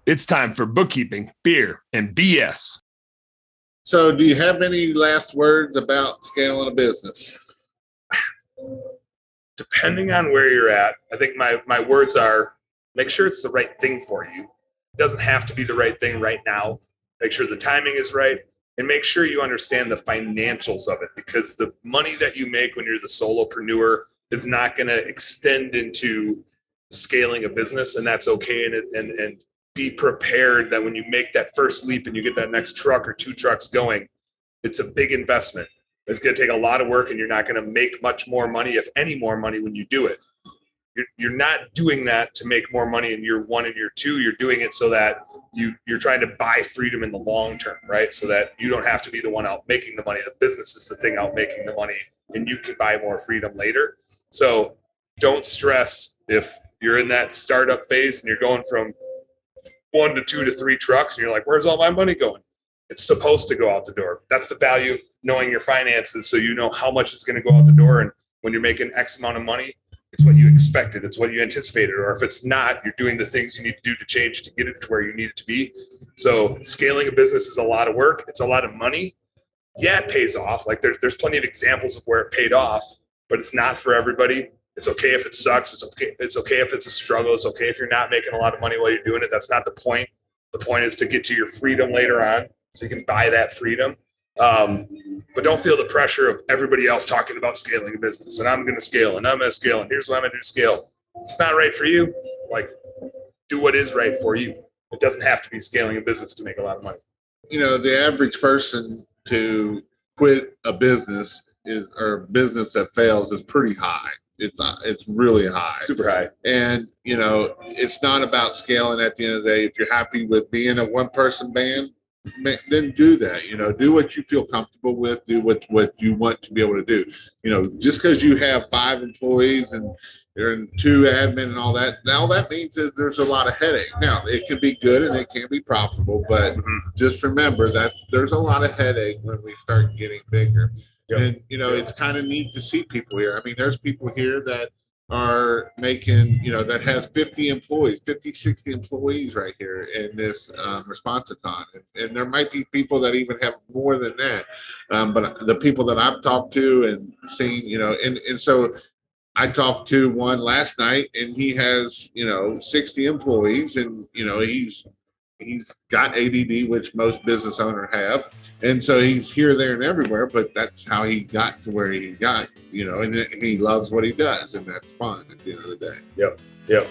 It's time for bookkeeping, beer, and BS. So do you have any last words about scaling a business? Depending on where you're at, I think my words are, make sure it's the right thing for you. It doesn't have to be the right thing right now. Make sure the timing is right, and make sure you understand the financials of it, because the money that you make when you're the solopreneur is not going to extend into scaling a business, and that's okay. And be prepared that when you make that first leap and you get that next truck or two trucks going, it's a big investment. It's going to take a lot of work, and you're not going to make much more money, if any more money, when you do it. You're not doing that to make more money in year one and year two. You're doing it so that you're trying to buy freedom in the long term, right? So that you don't have to be the one out making the money. The business is the thing out making the money, and you can buy more freedom later. So don't stress if you're in that startup phase and you're going from 1 to 2 to 3 trucks and you're like, where's all my money going? It's supposed to go out the door. That's the value of knowing your finances, so you know how much is going to go out the door. And when you're making X amount of money, it's what you expected. It's what you anticipated. Or if it's not, you're doing the things you need to do to change to get it to where you need it to be. So scaling a business is a lot of work. It's a lot of money. Yeah, it pays off. Like there's plenty of examples of where it paid off, but it's not for everybody. It's okay if it sucks. It's okay. It's okay if it's a struggle. It's okay if you're not making a lot of money while you're doing it. That's not the point. The point is to get to your freedom later on, so you can buy that freedom. But don't feel the pressure of everybody else talking about scaling a business, and I'm going to scale, and I'm going to scale, and here's what I'm going to do to scale. If it's not right for you, like, do what is right for you. It doesn't have to be scaling a business to make a lot of money. You know, the average person to quit a business or a business that fails is pretty high. It's really high. Super high. And, you know, it's not about scaling at the end of the day. If you're happy with being a one-person band, then do that. You know, do what you feel comfortable with. Do what you want to be able to do. You know, just because you have 5 employees and 2 admin and all that means is there's a lot of headache. Now, it can be good and it can be profitable, but just remember that there's a lot of headache when we start getting bigger. Yep. And, you know, it's kind of neat to see people here. I mean, there's people here that are making, you know, that has 50 employees, 50, 60 employees right here in this Responsicon. And there might be people that even have more than that. But the people that I've talked to and seen, you know, and so I talked to one last night, and he has, you know, 60 employees, and, you know, he's got ADD, which most business owners have. And so he's here, there, and everywhere, but that's how he got to where he got, you know, and he loves what he does, and that's fun at the end of the day. Yep.